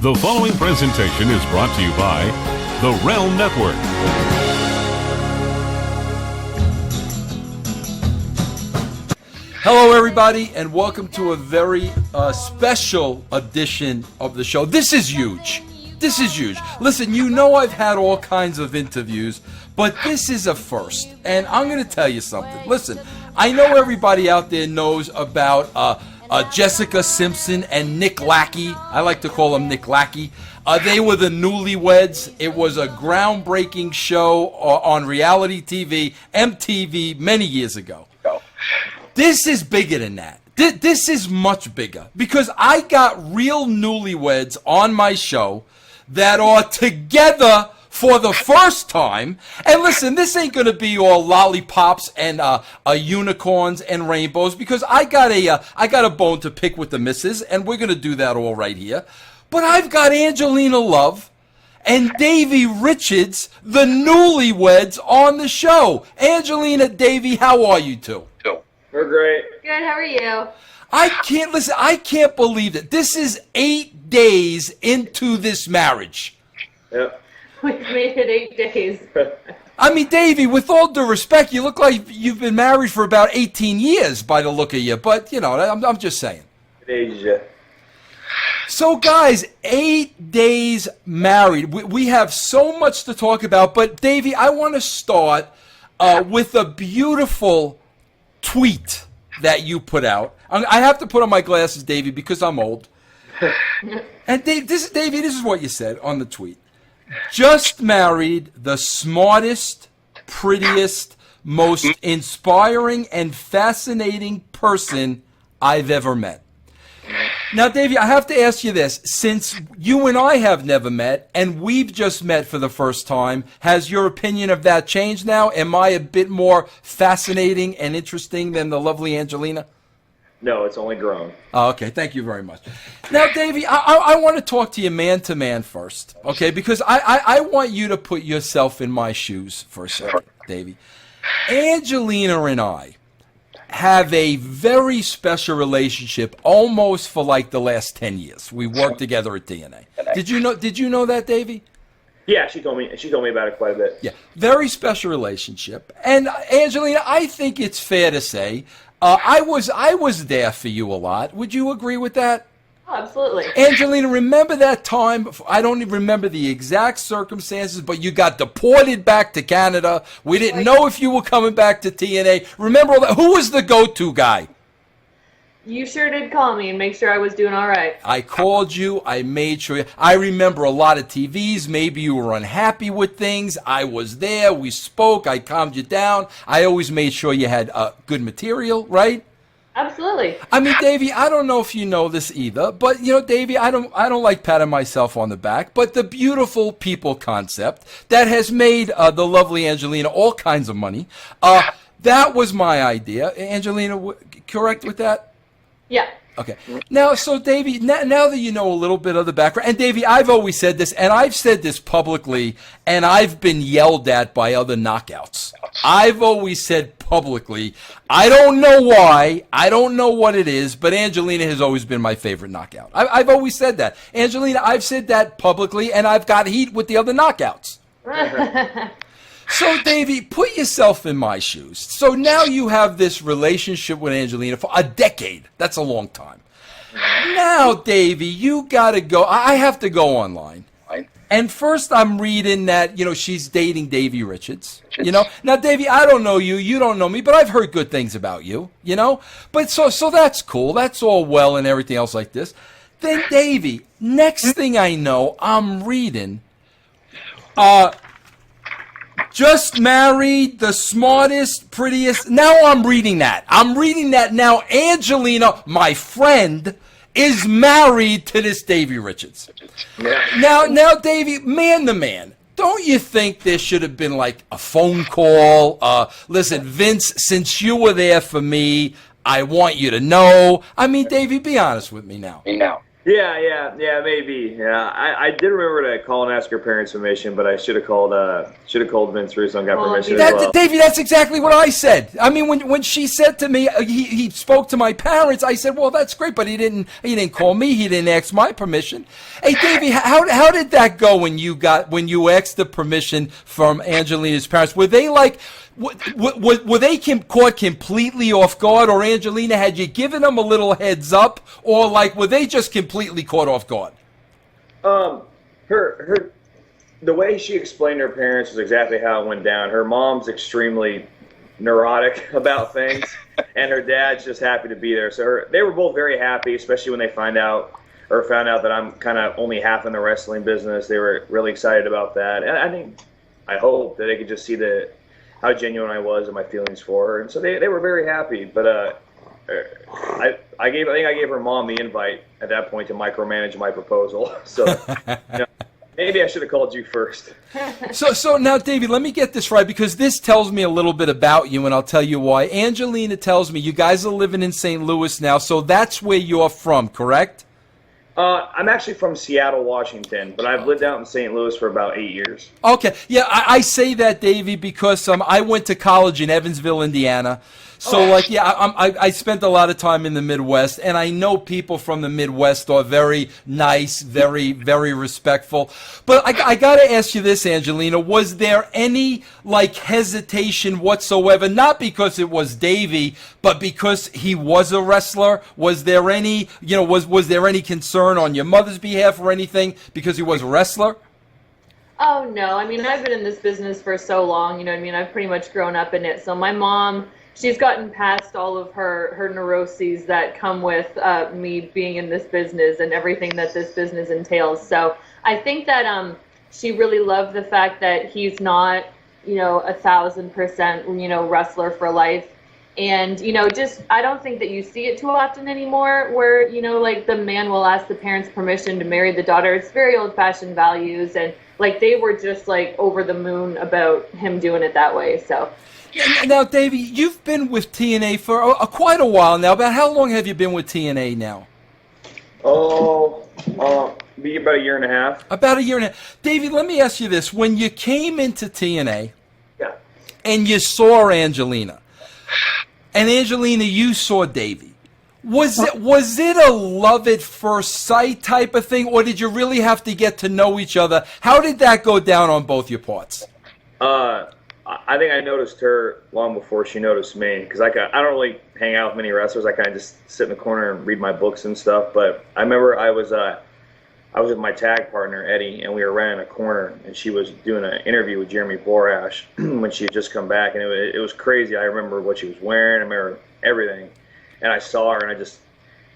The following presentation is brought to you by the Realm Network. Hello, everybody, and welcome to a very special edition of the show. This is huge. This is huge. Listen, you know I've had all kinds of interviews, but this is a first, and I'm going to tell you something. Listen, I know everybody out there knows about Jessica Simpson and Nick Lackey. I like to call him Nick Lackey. They were the newlyweds. It was a groundbreaking show on reality TV, MTV, many years ago. This is bigger than that. This is much bigger because I got real newlyweds on my show that are together for the first time. And listen, this ain't going to be all lollipops and unicorns and rainbows because I got a bone to pick with the missus, and we're going to do that all right here. But I've got Angelina Love and Davey Richards, the newlyweds, on the show. Angelina, Davey, how are you two? We're great. Good, how are you? I can't believe it. This is 8 days into this marriage. Yep. We've made it 8 days. I mean, Davey, with all due respect, you look like you've been married for about 18 years by the look of you. But, you know, I'm just saying. It ages you. So, guys, 8 days married. We have so much to talk about. But, Davey, I want to start with a beautiful tweet that you put out. I have to put on my glasses, Davey, because I'm old. And Davey, this is what you said on the tweet. Just married the smartest, prettiest, most inspiring and fascinating person I've ever met. Now, Davey, I have to ask you this. Since you and I have never met, and we've just met for the first time, has your opinion of that changed now? Am I a bit more fascinating and interesting than the lovely Angelina? No, it's only grown. Oh, okay, thank you very much. Now, Davey, I want to talk to you man-to-man first, okay? Because I want you to put yourself in my shoes for a second, Davey. Angelina and I have a very special relationship almost for like the last 10 years. We worked together at TNA. Did you know that, Davey? Yeah, she told me about it quite a bit. Yeah, very special relationship. And Angelina, I think it's fair to say I was there for you a lot. Would you agree with that? Oh, absolutely. Angelina, remember that time? I don't even remember the exact circumstances, but you got deported back to Canada. We didn't know if you were coming back to TNA. Remember all that? Who was the go-to guy? You sure did call me and make sure I was doing all right. I called you. I made sure. I remember a lot of TVs. Maybe you were unhappy with things. I was there. We spoke. I calmed you down. I always made sure you had good material, right? Absolutely. I mean, Davey, I don't know if you know this either, but you know, Davey, I don't like patting myself on the back, but the beautiful people concept that has made the lovely Angelina all kinds of money. That was my idea. Angelina, correct with that? Yeah. Okay. Now, so Davey, now that you know a little bit of the background, and Davey, I've always said this, and I've said this publicly, and I've been yelled at by other knockouts. I've always said publicly, I don't know why, I don't know what it is, but Angelina has always been my favorite knockout. I've always said that. Angelina, I've said that publicly, and I've got heat with the other knockouts. So, Davey, put yourself in my shoes. So now you have this relationship with Angelina for a decade. That's a long time. Now, Davey, you got to go. I have to go online. And first I'm reading that, you know, she's dating Davey Richards. You know? Now, Davey, I don't know you. You don't know me. But I've heard good things about you, you know? But so that's cool. That's all well and everything else like this. Then, Davey, next thing I know, I'm reading... just married the smartest, prettiest. Now I'm reading that. Now. Angelina, my friend, is married to this Davey Richards. Yeah. Now, Davey, man to man, don't you think there should have been like a phone call? Listen, Vince, since you were there for me, I want you to know. I mean, Davey, be honest with me now. Yeah, maybe. Yeah, I did remember to call and ask her parents' permission, but I should have called Vince Russo and got Well, permission that- as well. Davey, that's exactly what I said. I mean, when she said to me, he spoke to my parents, I said, well, that's great, but he didn't call me, he didn't ask my permission. Hey, Davey, how did that go when you asked the permission from Angelina's parents? Were they like, were they caught completely off guard, or Angelina, had you given them a little heads up, or like were they just completely caught off guard? Her the way she explained her parents was exactly how it went down. Her mom's extremely neurotic about things, and her dad's just happy to be there. So they were both very happy, especially when they found out that I'm kind of only half in the wrestling business. They were really excited about that, and I hope that they could just see how genuine I was and my feelings for her, and so they were very happy. But I think I gave her mom the invite at that point to micromanage my proposal. So maybe I should have called you first. So now, Davey, let me get this right, because this tells me a little bit about you, and I'll tell you why. Angelina tells me you guys are living in St. Louis now, so that's where you're from, correct? I'm actually from Seattle, Washington, but I've lived out in St. Louis for about 8 years. Okay, yeah, I say that, Davey, because I went to college in Evansville, Indiana. So, I spent a lot of time in the Midwest, and I know people from the Midwest are very nice, very, very respectful. But I got to ask you this, Angelina. Was there any, hesitation whatsoever? Not because it was Davey, but because he was a wrestler? Was there any, was there any concern on your mother's behalf or anything because he was a wrestler? Oh, no. I mean, I've been in this business for so long, you know what I mean? I've pretty much grown up in it. So my mom, she's gotten past all of her neuroses that come with me being in this business and everything that this business entails. So I think that she really loved the fact that he's not, 1,000%, wrestler for life. And, just, I don't think that you see it too often anymore where, the man will ask the parents' permission to marry the daughter. It's very old-fashioned values, and, they were just, over the moon about him doing it that way, so. Now, Davey, you've been with TNA for quite a while now. About how long have you been with TNA now? Be about a year and a half. About a year and a half. Davey, let me ask you this. When you came into TNA and you saw Angelina, and Angelina, you saw Davey, was it a love at first sight type of thing, or did you really have to get to know each other? How did that go down on both your parts? I think I noticed her long before she noticed me, because I don't really hang out with many wrestlers. I kind of just sit in the corner and read my books and stuff. But I remember I was with my tag partner Eddie, and we were running a corner, and she was doing an interview with Jeremy Borash when she had just come back, and it was crazy. I remember what she was wearing. I remember everything, and I saw her, and I just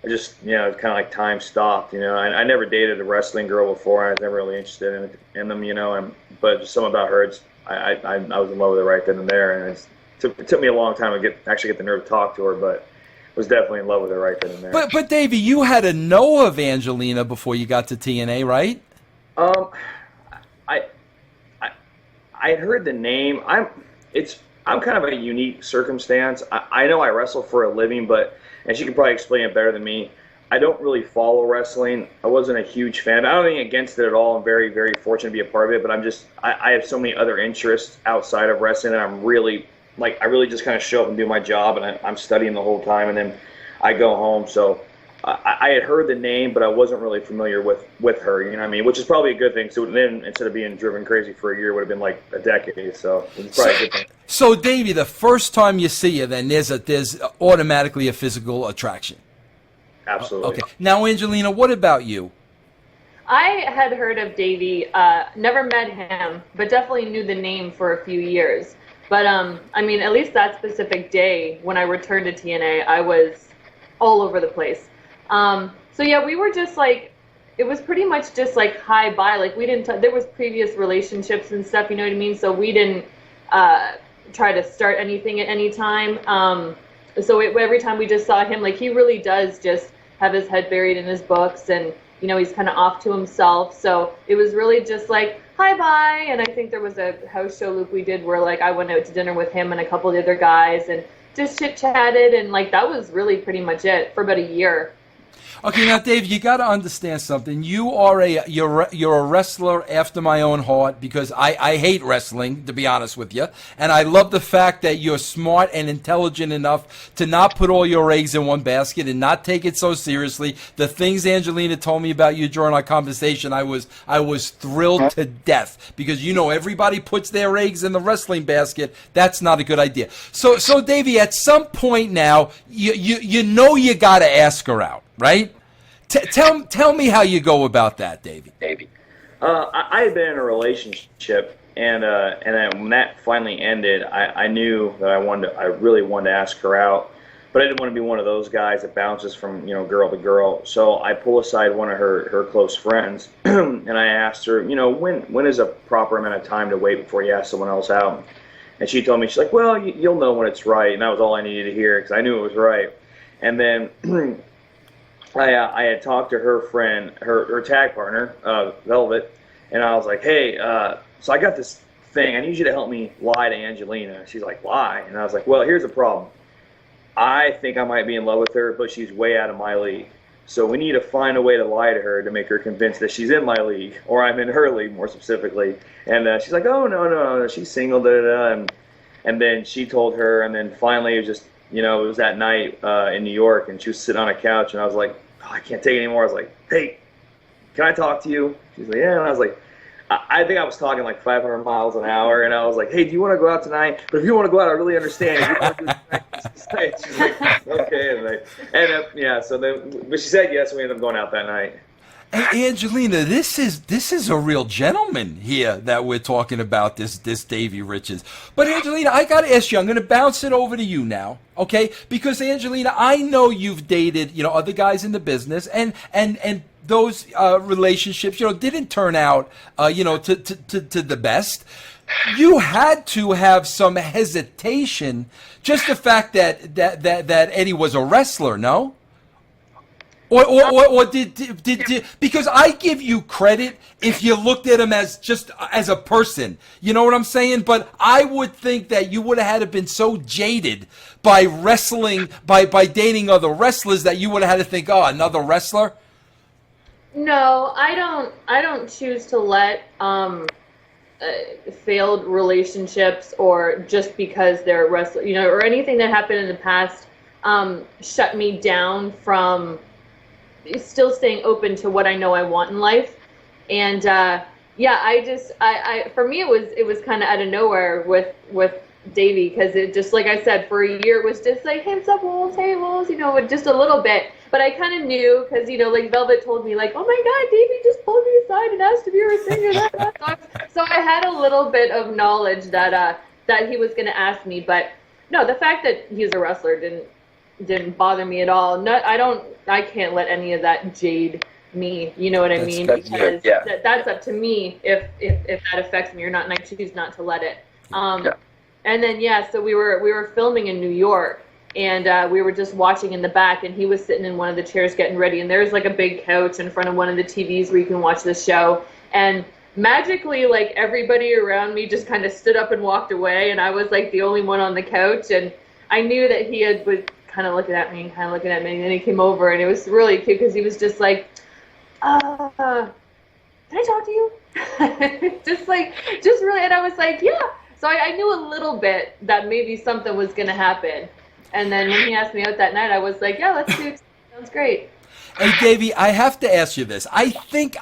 it's kind of like time stopped. I never dated a wrestling girl before. I was never really interested in them. But just something about her. I was in love with her right then and there, and it took me a long time to actually get the nerve to talk to her, but was definitely in love with her right then and there. But Davey, you had to know of Angelina before you got to TNA, right? I had heard the name. I'm kind of a unique circumstance. I know I wrestle for a living, and she can probably explain it better than me. I don't really follow wrestling. I wasn't a huge fan. I don't think against it at all. I'm very, very fortunate to be a part of it, but I have so many other interests outside of wrestling, and I really just kind of show up and do my job, and I'm studying the whole time, and then I go home. So I had heard the name, but I wasn't really familiar with her, you know what I mean? Which is probably a good thing. So then instead of being driven crazy for a year, it would have been like a decade. So it's probably a good thing. So Davey, the first time you see her, then there's automatically a physical attraction. Absolutely. Okay. Now, Angelina, what about you? I had heard of Davey, never met him, but definitely knew the name for a few years. But, at least that specific day when I returned to TNA, I was all over the place. We were just it was pretty much just hi, bye. We didn't, there was previous relationships and stuff, you know what I mean? So we didn't try to start anything at any time. Every time we just saw him, he really does just have his head buried in his books, and he's kind of off to himself. So it was really just hi, bye. And I think there was a house show loop we did where I went out to dinner with him and a couple of the other guys and just chit chatted, and that was really pretty much it for about a year. Okay, now Dave, you got to understand something. You're a wrestler after my own heart because I hate wrestling, to be honest with you, and I love the fact that you're smart and intelligent enough to not put all your eggs in one basket and not take it so seriously. The things Angelina told me about you during our conversation, I was thrilled to death because everybody puts their eggs in the wrestling basket. That's not a good idea. So Davey, at some point now, you got to ask her out. Right? Tell me how you go about that, Davey. I had been in a relationship, and then when that finally ended, I knew that I really wanted to ask her out, but I didn't want to be one of those guys that bounces from girl to girl. So I pull aside one of her close friends, and I asked her, when is a proper amount of time to wait before you ask someone else out? And she told me, she's like, well, you'll know when it's right, and that was all I needed to hear because I knew it was right. And then I had talked to her friend, her tag partner, Velvet, and I was like, hey, so I got this thing. I need you to help me lie to Angelina. She's like, why? And I was like, well, here's the problem. I think I might be in love with her, but she's way out of my league. So we need to find a way to lie to her to make her convinced that she's in my league, or I'm in her league, more specifically. And she's like, oh, no, she's single, da-da-da. And then she told her, and then finally it was just, it was that night in New York, and she was sitting on a couch, and I was like, oh, I can't take it anymore. I was like, hey, can I talk to you? She's like, yeah. And I was like, I think I was talking like 500 miles an hour, and I was like, hey, do you want to go out tonight? But if you want to go out, I really understand. If you want to do it tonight, she's like, okay. So then, but she said yes, and we ended up going out that night. Hey, Angelina, this is a real gentleman here that we're talking about, this Davey Richards. But Angelina, I got to ask you, I'm going to bounce it over to you now, okay? Because Angelina, I know you've dated, other guys in the business, and those relationships, didn't turn out, to the best. You had to have some hesitation, just the fact that Eddie was a wrestler, no? Or did because I give you credit if you looked at him as just as a person, you know what I'm saying? But I would think that you would have had to been so jaded by wrestling, by dating other wrestlers that you would have had to think, oh, another wrestler. No, I don't choose to let failed relationships or just because they're wrestler, or anything that happened in the past shut me down from still staying open to what I know I want in life. And I for me it was kind of out of nowhere with Davey, because it just, like I said, for a year it was just like, hey, what's up, Wolves, just a little bit. But I kind of knew, because like Velvet told me, like, oh my God, Davey just pulled me aside and asked if you were a singer. So I had a little bit of knowledge that he was going to ask me. But no, the fact that he's a wrestler didn't bother me at all. I can't let any of that jade me, you know what I mean? Because that's up to me if that affects me or not, and I choose not to let it. And then so we were filming in New York, and we were just watching in the back, and he was sitting in one of the chairs getting ready, and there's like a big couch in front of one of the TVs where you can watch the show, and magically, like, everybody around me just kind of stood up and walked away, and I was like the only one on the couch, and I knew that he was kind of looking at me, and then he came over, and it was really cute because he was just like, can I talk to you? just really, and I was like, yeah. So I knew a little bit that maybe something was going to happen. And then when he asked me out that night, I was like, yeah, let's do it. Sounds great. Hey, Davey, I have to ask you this. I think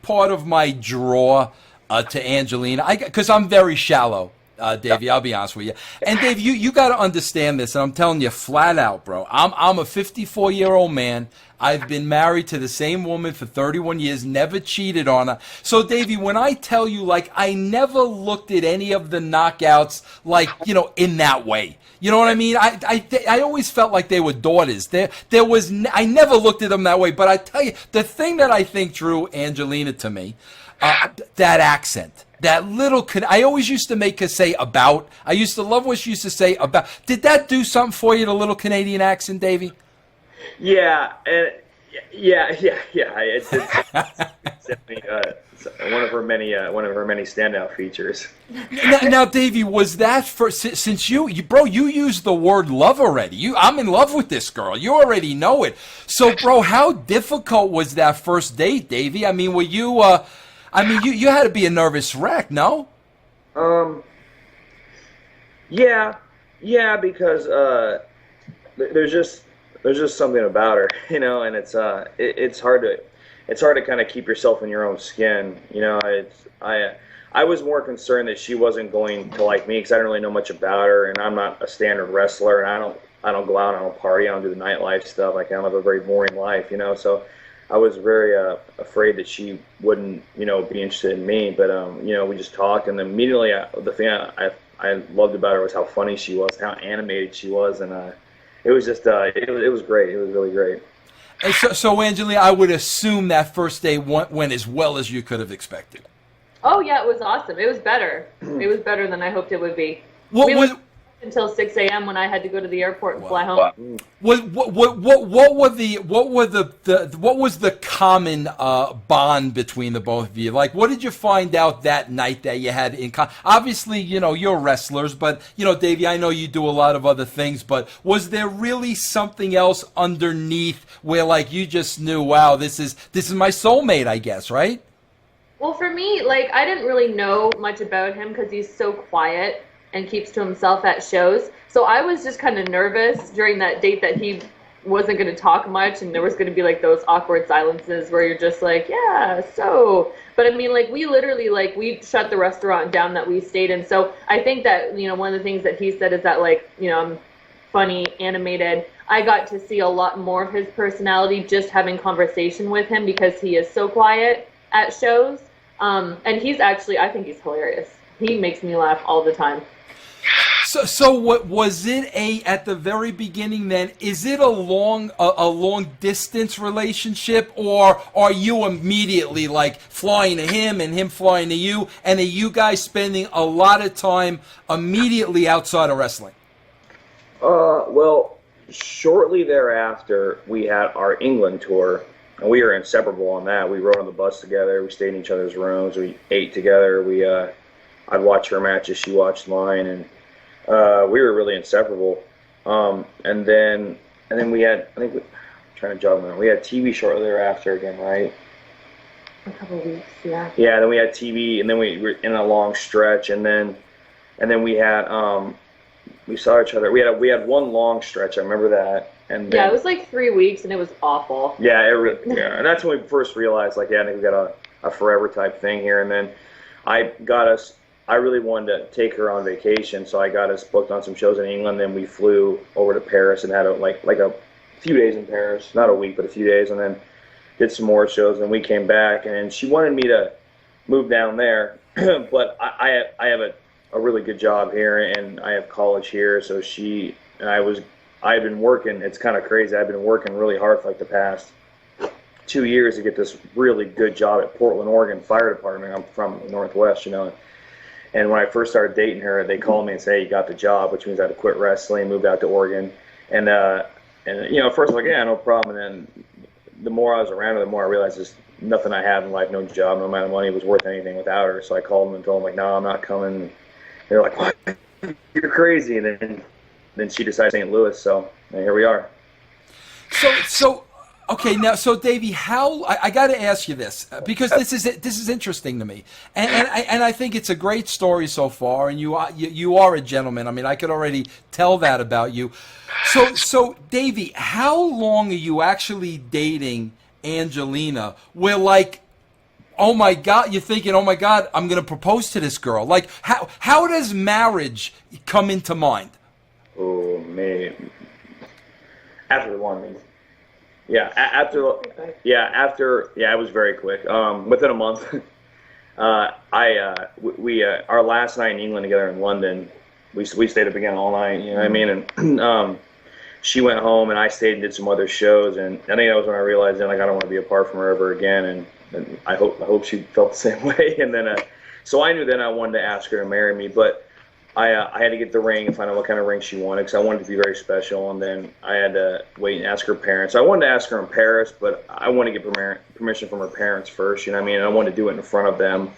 part of my draw to Angelina, because I'm very shallow, Davey, I'll be honest with you. And Dave, you got to understand this, and I'm telling you flat out, bro. I'm a 54-year-old man. I've been married to the same woman for 31 years, never cheated on her. So, Davey, when I tell you, like, I never looked at any of the knockouts, like, in that way. You know what I mean? I always felt like they were daughters. I never looked at them that way. But I tell you, the thing that I think drew Angelina to me, that accent. That little, I always used to make her say about. I used to love what she used to say about. Did that do something for you, the little Canadian accent, Davey? Yeah, and It's definitely one of her many standout features. Now, Davey, was that since you used the word love already? I'm in love with this girl. You already know it. So, bro, how difficult was that first date, Davey? I mean, were you? You had to be a nervous wreck, no? Yeah, because there's just something about her, and it's hard to kind of keep yourself in your own skin, I was more concerned that she wasn't going to like me because I didn't really know much about her, and I'm not a standard wrestler, and I don't go out, I don't party, I don't do the nightlife stuff. I kind of live a very boring life, so I was very afraid that she wouldn't, be interested in me. But we just talked, and immediately the thing I loved about her was how funny she was, how animated she was, and it was just it was great. It was really great. So Angelina, I would assume that first day went as well as you could have expected. Oh yeah, it was awesome. It was better. It was better than I hoped it would be. Until 6 a.m. when I had to go to the airport and fly home. What was the common bond between the both of you? Like, what did you find out that night that you had in common? Obviously, you're wrestlers, but Davey, I know you do a lot of other things. But was there really something else underneath where, like, you just knew, wow, this is my soulmate, I guess, right? Well, for me, like, I didn't really know much about him because he's so quiet and keeps to himself at shows. So I was just kind of nervous during that date that he wasn't going to talk much, and there was going to be like those awkward silences where you're just like, yeah, so. But I mean, like, we literally, like, we shut the restaurant down that we stayed in. So I think that, one of the things that he said is that, like, I'm funny, animated. I got to see a lot more of his personality just having conversation with him because he is so quiet at shows. And he's actually, I think he's hilarious. He makes me laugh all the time. So what was it at the very beginning then? Is it a long distance relationship, or are you immediately like flying to him and him flying to you, and are you guys spending a lot of time immediately outside of wrestling? Well, shortly thereafter we had our England tour, and we were inseparable on that. We rode on the bus together, we stayed in each other's rooms, we ate together, I'd watch her matches, she watched mine, and we were really inseparable. And then we had, I'm trying to jog my memory. We had TV shortly thereafter again, right? A couple of weeks, yeah. Yeah, then we had TV, and then we were in a long stretch, and then we had we saw each other. We had one long stretch. I remember that. And then, yeah, it was like 3 weeks, and it was awful. Yeah, and that's when we first realized, like, yeah, I think we got a forever type thing here. And then I really wanted to take her on vacation, so I got us booked on some shows in England. Then we flew over to Paris and had a few days in Paris, not a week, but a few days, and then did some more shows. And we came back, and she wanted me to move down there, but I have a really good job here, and I have college here. So I've been working. It's kind of crazy. I've been working really hard for like the past 2 years to get this really good job at Portland, Oregon Fire Department. I'm from the Northwest, And when I first started dating her, they called me and said, hey, you got the job, which means I had to quit wrestling, moved out to Oregon. And at first I was like, yeah, no problem. And then the more I was around her, the more I realized there's nothing I had in life, no job, no amount of money was worth anything without her. So I called them and told them, like, no, I'm not coming. And they're like, what? You're crazy. And then she decided St. Louis, so here we are. So okay, now, so Davey, how I got to ask you this because this is interesting to me, and I think it's a great story so far, and you are a gentleman. I mean, I could already tell that about you. So Davey, how long are you actually dating Angelina? Where, like, oh my God, you're thinking, oh my God, I'm going to propose to this girl. Like, how does marriage come into mind? Oh man, after the 1 week. Yeah, it was very quick. Within a month, we our last night in England together in London, we stayed up again all night. You know what I mean? And she went home, and I stayed and did some other shows. And I think that was when I realized, like, I don't want to be apart from her ever again. And I hope she felt the same way. And then, so I knew then I wanted to ask her to marry me. But I had to get the ring and find out what kind of ring she wanted because I wanted it to be very special. And then I had to wait and ask her parents. I wanted to ask her in Paris, but I wanted to get permission from her parents first. You know what I mean? And I wanted to do it in front of them.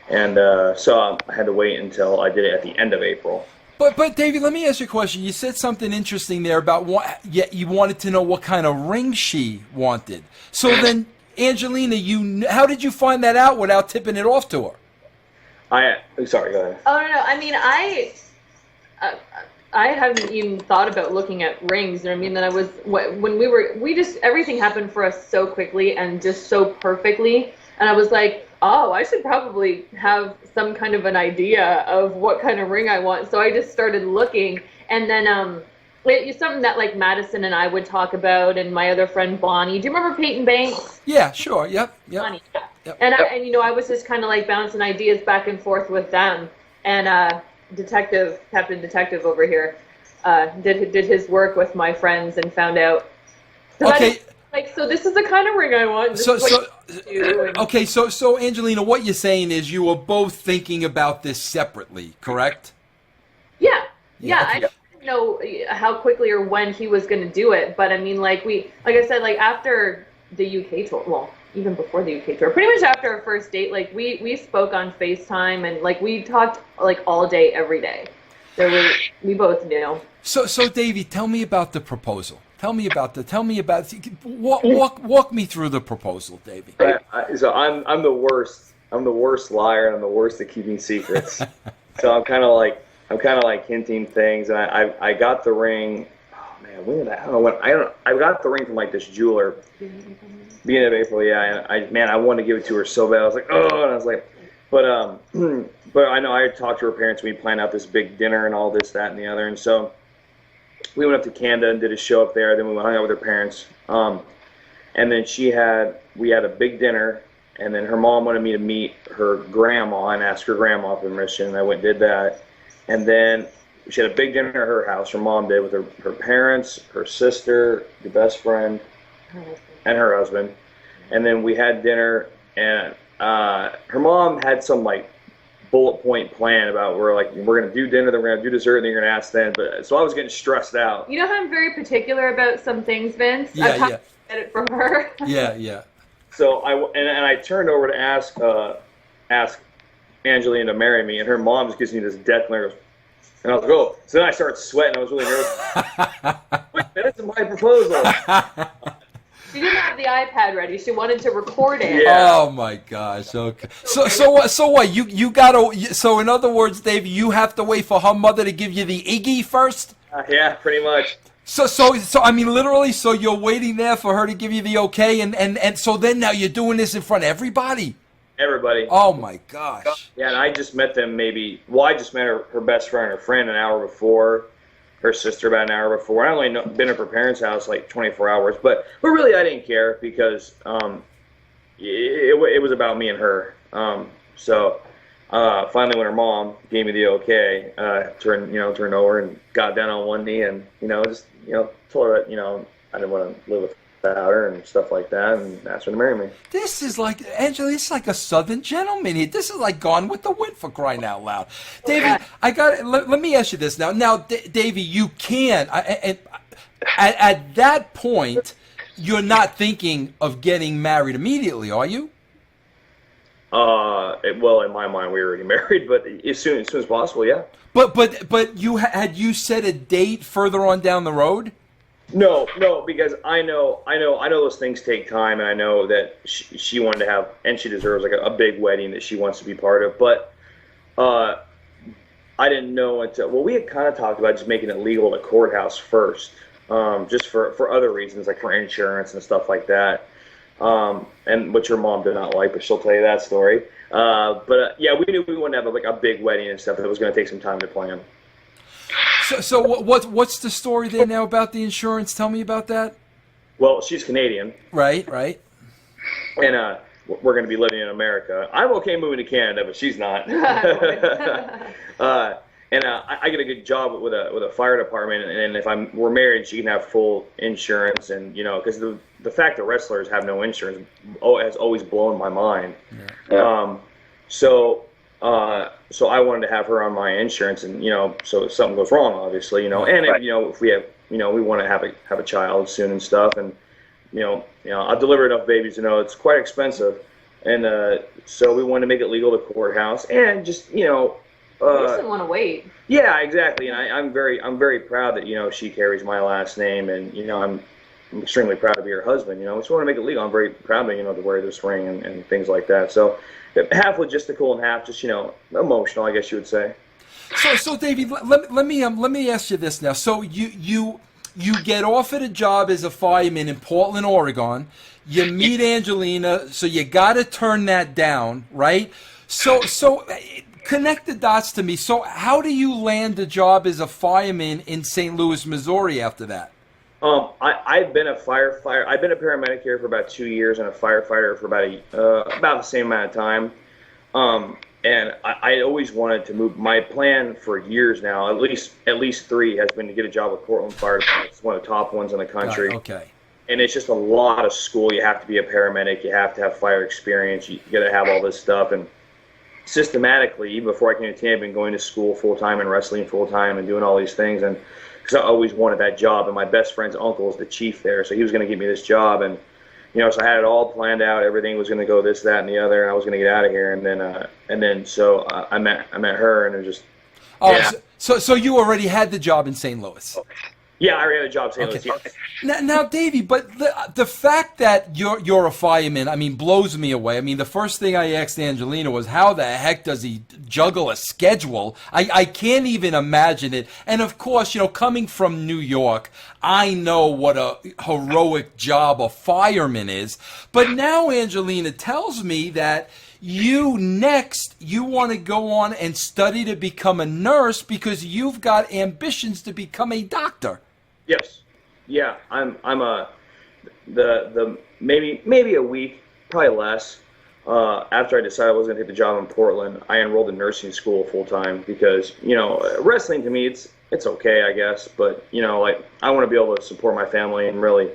And so I had to wait until I did it at the end of April. But Davey, let me ask you a question. You said something interesting there about you wanted to know what kind of ring she wanted. So then, Angelina, how did you find that out without tipping it off to her? Sorry, go ahead. Oh, no. I mean, I haven't even thought about looking at rings. I mean, everything happened for us so quickly and just so perfectly. And I was like, oh, I should probably have some kind of an idea of what kind of ring I want. So I just started looking. And then it's something that like Madison and I would talk about, and my other friend Bonnie. Do you remember Peyton Banks? Yeah, sure. Yep. Bonnie. Yep. And I was just kind of like bouncing ideas back and forth with them. And Captain Detective over here did his work with my friends and found out. Okay. So this is the kind of ring I want. So Angelina, what you're saying is you were both thinking about this separately, correct? Yeah. Okay. I didn't know how quickly or when he was going to do it, but I mean, like I said, like after the UK tour, well, even before the UK tour, pretty much after our first date, like we spoke on FaceTime and like we talked like all day, every day. So we both knew. So Davey, tell me about the proposal. Walk me through the proposal, Davey. So I'm the worst. I'm the worst liar, and I'm the worst at keeping secrets. So I'm kind of like hinting things, and I got the ring. Oh man, when did that? I don't know when. I got the ring from like this jeweler. Beginning of April, yeah. And I wanted to give it to her so bad. I was like, oh, and I was like, but I know I had talked to her parents. We planned out this big dinner and all this, that, and the other, and so. We went up to Canada and did a show up there. Then we hung out with her parents. And then we had a big dinner. And then her mom wanted me to meet her grandma and ask her grandma permission. And I went and did that. And then she had a big dinner at her house. Her mom did with her parents, her sister, the best friend, and her husband. And then we had dinner. And her mom had some like bullet point plan about we're gonna do dinner, then we're gonna do dessert, and then you're gonna ask them. But so I was getting stressed out. You know how I'm very particular about some things, Vince. Yeah, I've had to get it from her. Yeah. So I turned over to ask Angelina to marry me, and her mom just gives me this death glare, and I was like, oh. So then I started sweating. I was really nervous. Wait, that's my proposal. She didn't have the iPad ready. She wanted to record it. Yeah. Oh my gosh. Okay. So what? You gotta. So in other words, Dave, you have to wait for her mother to give you the Iggy first. Yeah, pretty much. So I mean, literally. So you're waiting there for her to give you the okay, and so then now you're doing this in front of everybody. Everybody. Oh my gosh. Yeah, and I just met them I just met her best friend, her friend, an hour before. Her sister about an hour before. I only been at her parents' house like 24 hours, but really I didn't care because it was about me and her. So finally, when her mom gave me the okay, turned over and got down on one knee and told her that I didn't want to live without her and stuff like that, and asked her to marry me. This is like, Angela, this is like a Southern gentleman here. This is like Gone with the Wind, for crying out loud. Davey, let me ask you this now. Now, Davey, you can, at that point, you're not thinking of getting married immediately, are you? Well, in my mind, we were already married, but as soon as possible, yeah. But you set a date further on down the road? No, because I know those things take time, and I know that she wanted to have, and she deserves like a big wedding that she wants to be part of. But I didn't know until we had kind of talked about just making it legal at the courthouse first, just for other reasons, like for insurance and stuff like that. And which your mom did not like, but she'll tell you that story. Yeah, we knew we wanted to have a big wedding and stuff that was going to take some time to plan. So what's the story there now about the insurance? Tell me about that. Well, she's Canadian. Right. And we're going to be living in America. I'm okay moving to Canada, but she's not. And I get a good job with a fire department, and if we're married, she can have full insurance, and because the fact that wrestlers have no insurance has always blown my mind. Yeah. So So I wanted to have her on my insurance, and so if something goes wrong, obviously, and if we have, we want to have a child soon and stuff, and I've delivered enough babies to know it's quite expensive, and so we wanted to make it legal to courthouse, and just you didn't want to wait. Yeah, exactly, and I'm very proud that she carries my last name, and I'm extremely proud to be her husband. We just want to make it legal. I'm very proud to wear this ring and things like that. So half logistical and half just emotional, I guess you would say. So Davey, let me ask you this now. So you get offered a job as a fireman in Portland, Oregon. You meet Angelina, so you got to turn that down, right? So connect the dots to me. So how do you land a job as a fireman in St. Louis, Missouri after that? I've been a firefighter. I've been a paramedic here for about 2 years and a firefighter for about the same amount of time. And I always wanted to move. My plan for years now, at least 3, has been to get a job with Portland Fire Department. It's one of the top ones in the country. Okay. And it's just a lot of school. You have to be a paramedic. You have to have fire experience. You got to have all this stuff. And systematically, even before I came to TNA, I've been going to school full time and wrestling full time and doing all these things. And because I always wanted that job, and my best friend's uncle is the chief there, so he was going to give me this job, and so I had it all planned out. Everything was going to go this, that, and the other, and I was going to get out of here, and then so I met her, and it was just. Oh, yeah. So you already had the job in St. Louis. Yeah, I already had a job in St. Louis. Now, Davey, but the fact that you're a fireman, blows me away. The first thing I asked Angelina was, how the heck does he juggle a schedule? I can't even imagine it. And of course, coming from New York, I know what a heroic job a fireman is. But now Angelina tells me that you want to go on and study to become a nurse because you've got ambitions to become a doctor. Yes. Yeah, I'm maybe a week, probably less, after I decided I was going to take the job in Portland, I enrolled in nursing school full time because, wrestling to me, it's okay, I guess, but, I want to be able to support my family and really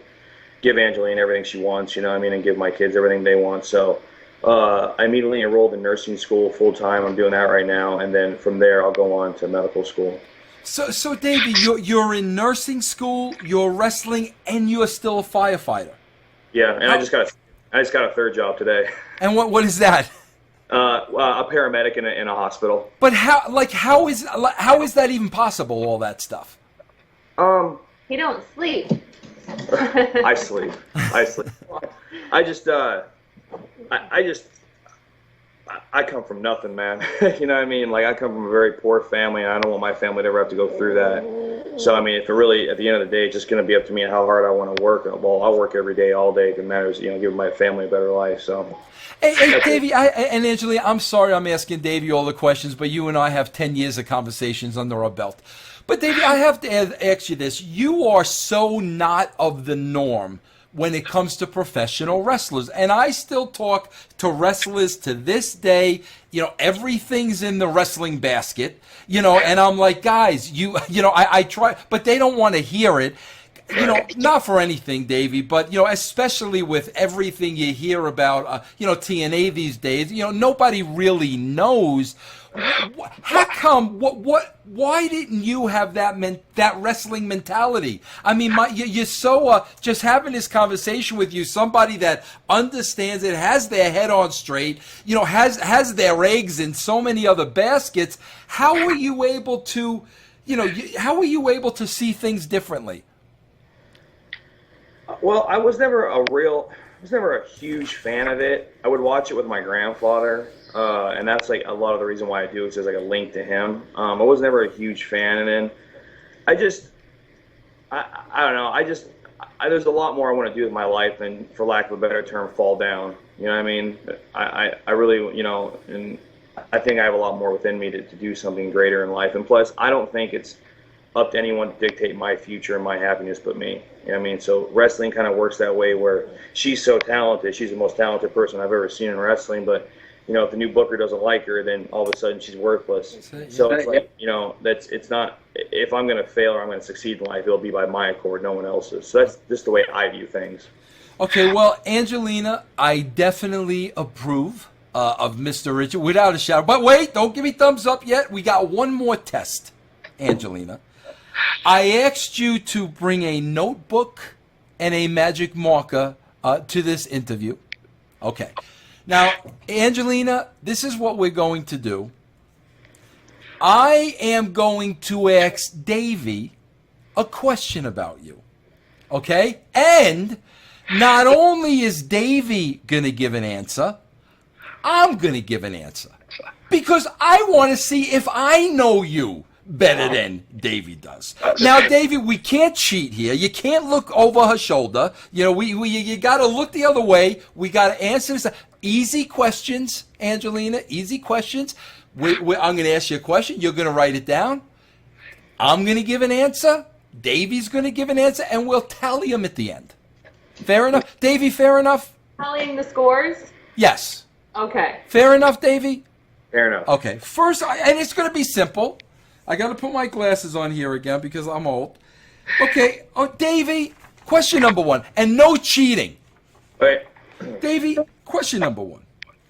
give Angelina everything she wants, and give my kids everything they want. So I immediately enrolled in nursing school full time. I'm doing that right now, and then from there I'll go on to medical school. So Davey, you're in nursing school, you're wrestling, and you're still a firefighter. Yeah, and I just got a third job today. And what is that? A paramedic in a hospital. But how is that even possible? All that stuff. You don't sleep. I sleep. I come from nothing, man. You know what I mean? Like, I come from a very poor family, and I don't want my family to ever have to go through that. So, if it really, at the end of the day, it's just going to be up to me how hard I want to work. Well, I'll work every day, all day. It matters, give my family a better life. So. Hey, Davey, and Angelina, I'm sorry I'm asking Davey all the questions, but you and I have 10 years of conversations under our belt. But, Davey, I have to ask you this. You are so not of the norm when it comes to professional wrestlers. And I still talk to wrestlers to this day, everything's in the wrestling basket, and I'm like, guys, I try, but they don't want to hear it, not for anything, Davey, but, especially with everything you hear about, TNA these days, nobody really knows. How come? Why didn't you have that wrestling mentality? You're so just having this conversation with you, somebody that understands it, has their head on straight, has their eggs in so many other baskets. How were you able to, how were you able to see things differently? Well, I was never a huge fan of it. I would watch it with my grandfather. And that's like a lot of the reason why I do it, is there's like a link to him. I was never a huge fan, and then I don't know. There's a lot more I want to do with my life than, for lack of a better term, fall down. You know what I mean? I really, and I think I have a lot more within me to do something greater in life. And plus, I don't think it's up to anyone to dictate my future and my happiness but me. You know what I mean? So wrestling kind of works that way, where she's so talented. She's the most talented person I've ever seen in wrestling, but if the new booker doesn't like her, then all of a sudden she's worthless. So it's like, it's not, if I'm going to fail or I'm going to succeed in life, it'll be by my accord, no one else's. So that's just the way I view things. Okay, well, Angelina, I definitely approve of Mr. Richard, without a shadow. But wait, don't give me thumbs up yet. We got one more test, Angelina. I asked you to bring a notebook and a magic marker to this interview. Okay. Now, Angelina, this is what we're going to do. I am going to ask Davey a question about you. Okay? And not only is Davey going to give an answer, I'm going to give an answer. Because I want to see if I know you better than Davey does. Now, Davey, we can't cheat here. You can't look over her shoulder. You know, you got to look the other way. We got to answer this. Easy questions, Angelina, easy questions. I'm going to ask you a question. You're going to write it down. I'm going to give an answer. Davey's going to give an answer, and we'll tally them at the end. Fair enough? Davey, fair enough? Tallying the scores? Yes. Okay. Fair enough, Davey? Fair enough. Okay. First, and it's going to be simple. I got to put my glasses on here again because I'm old. Okay. Oh, Davey, question number one. And no cheating. Wait. Davey, question number one.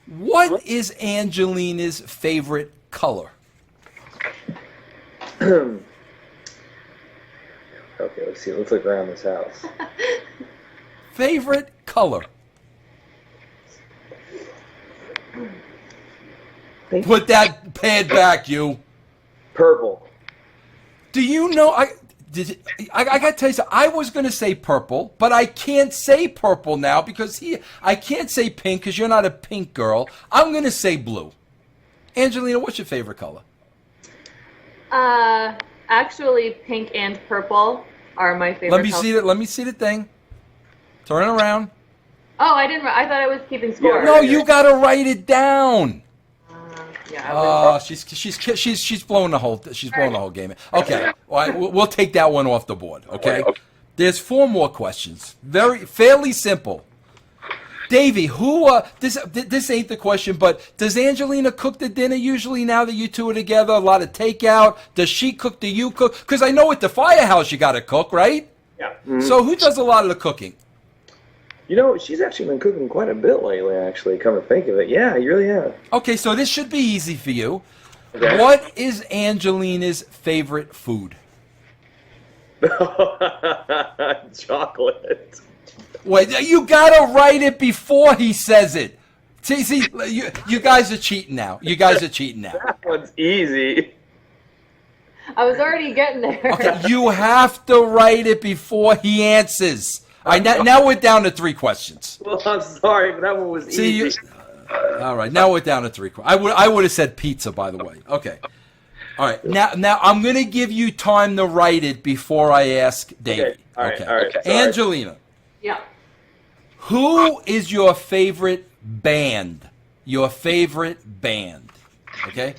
What is Angelina's favorite color? Okay, let's see. Let's look around this house. Favorite color? Put that pad back, you. Purple. Do you know? I got to tell you something. I was going to say purple, but I can't say purple now because I can't say pink because you're not a pink girl. I'm going to say blue. Angelina, what's your favorite color? Actually, pink and purple are my favorite. Let me see the thing. Turn it around. Oh, I didn't. I thought I was keeping score. No, you got to write it down. Yeah. She's blowing the whole the whole game. Okay, we'll take that one off the board. Okay, there's 4 more questions. Fairly simple. Davey, this ain't the question, but does Angelina cook the dinner usually now that you two are together? A lot of takeout. Does she cook? Do you cook? Because I know at the firehouse you got to cook, right? Yeah. Mm-hmm. So who does a lot of the cooking? You know, she's actually been cooking quite a bit lately, actually, come to think of it. Yeah, you really have. Okay, so this should be easy for you. Okay. What is Angelina's favorite food? Chocolate. Wait, you gotta write it before he says it. See, you guys are cheating now. That one's easy. I was already getting there. Okay, you have to write it before he answers. All right, now we're down to 3 questions. Well, I'm sorry, but that one was easy. All right, now we're down to 3 questions. I would have said pizza, by the way. Okay. All right, now I'm going to give you time to write it before I ask Davey. Okay. All right. Angelina. Yeah. Who is your favorite band? Your favorite band. Okay?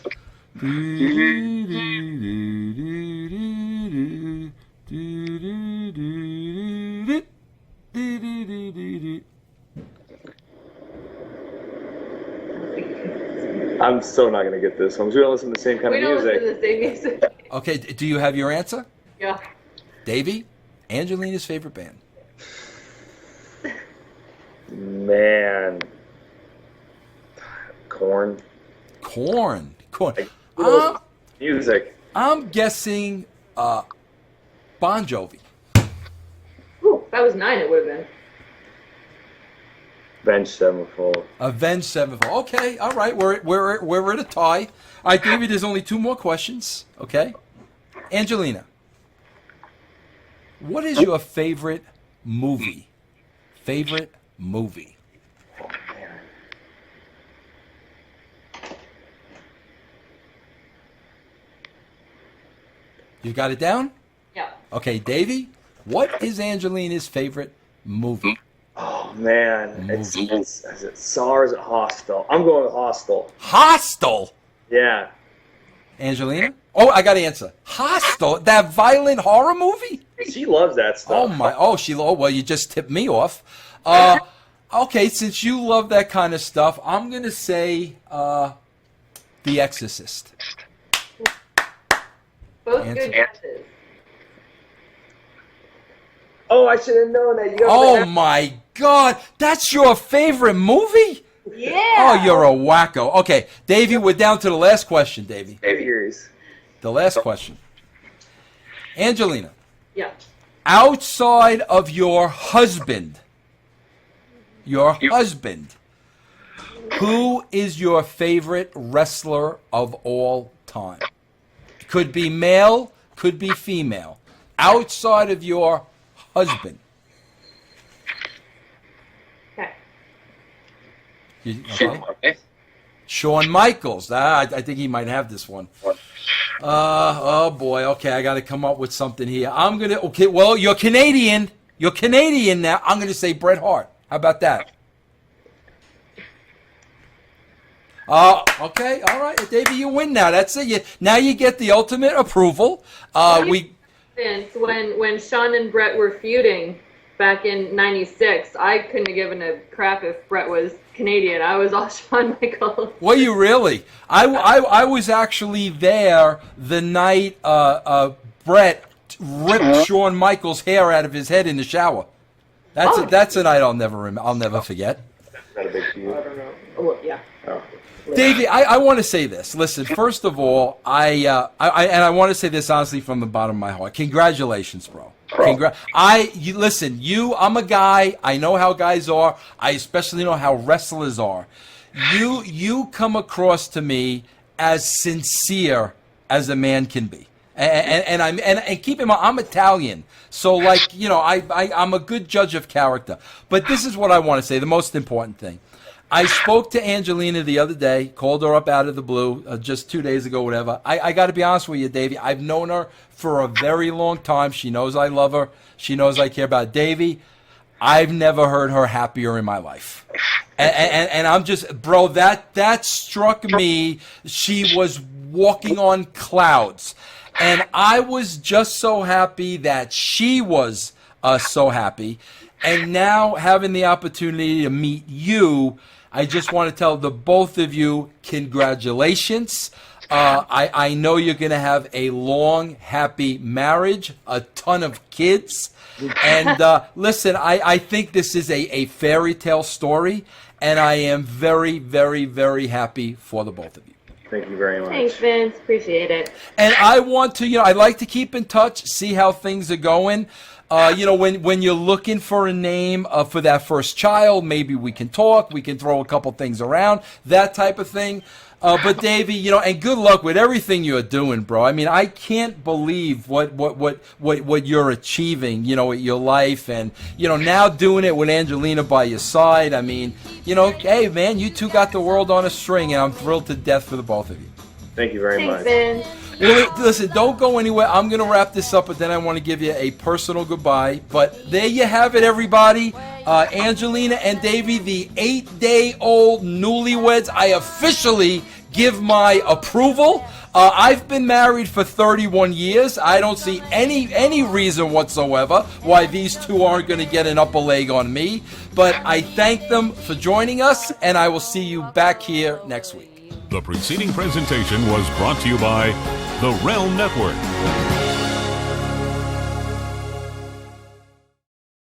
I'm so not going to get this one. We don't listen to the same kind of music. We don't listen to the same music. Okay, do you have your answer? Yeah. Davey, Angelina's favorite band. Man. Corn. Music. I'm guessing Bon Jovi. Ooh, that was 9. It would have been. Avenged Sevenfold. Avenged Sevenfold. Okay, all right. We're at a tie. All right, Davey. There's only 2 more questions. Okay, Angelina. What is your favorite movie? Favorite movie? Oh, man. You got it down? Yeah. Okay, Davey. What is Angelina's favorite movie? Oh, man. Is it Saw or is it Hostel? I'm going with Hostel. Hostel? Yeah. Angelina? Oh, I got to answer. Hostel? That violent horror movie? She loves that stuff. Oh, my. Well, you just tipped me off. Okay, since you love that kind of stuff, I'm going to say The Exorcist. Both good guesses. Oh, I should have known that. Oh, my God. That's your favorite movie? Yeah. Oh, you're a wacko. Okay, Davey, we're down to the last question, Davey. Figures. The last question. Angelina, Yeah. outside of your husband, who is your favorite wrestler of all time? Could be male, could be female. Outside of your husband. Okay. Okay? Shawn Michaels. I think he might have this one. Oh boy. Okay, I got to come up with something here. Okay, well, you're Canadian. You're Canadian now. I'm gonna say Bret Hart. How about that? Okay, all right, Davey, you win now. That's it. Now you get the ultimate approval. Vince, when Sean and Brett were feuding back in '96, I couldn't have given a crap if Brett was Canadian. I was all Shawn Michaels. Were you really? I was actually there the night Brett ripped Shawn Michaels' hair out of his head in the shower. That's a night I'll never forget. Not a big feud. I don't know. Oh, yeah. Oh. Davey, I want to say this. Listen, first of all, I want to say this honestly from the bottom of my heart. Congratulations, bro. Listen, I'm a guy. I know how guys are. I especially know how wrestlers are. You come across to me as sincere as a man can be. And keep in mind, I'm Italian, so I'm a good judge of character. But this is what I want to say. The most important thing. I spoke to Angelina the other day, called her up out of the blue, just 2 days ago, whatever. I got to be honest with you, Davey. I've known her for a very long time. She knows I love her. She knows I care about Davey. I've never heard her happier in my life. And I'm just, bro, that struck me. She was walking on clouds. And I was just so happy that she was so happy. And now having the opportunity to meet you, I just want to tell the both of you congratulations. I know you're going to have a long, happy marriage, a ton of kids. And listen, I think this is a fairy tale story, and I am very, very, very happy for the both of you. Thank you very much. Thanks, Vince. Appreciate it. And I want to, I like to keep in touch, see how things are going. When you're looking for a name for that first child, maybe we can talk. We can throw a couple things around, that type of thing. But Davey, and good luck with everything you're doing, bro. I mean, I can't believe what you're achieving, with your life, and now doing it with Angelina by your side. I mean, hey man, you two got the world on a string, and I'm thrilled to death for the both of you. Thank you very much. Vince. Well, listen, don't go anywhere. I'm going to wrap this up, but then I want to give you a personal goodbye. But there you have it, everybody. Angelina and Davey, the 8-day-old newlyweds. I officially give my approval. I've been married for 31 years. I don't see any reason whatsoever why these two aren't going to get an upper leg on me. But I thank them for joining us, and I will see you back here next week. The preceding presentation was brought to you by the Realm Network.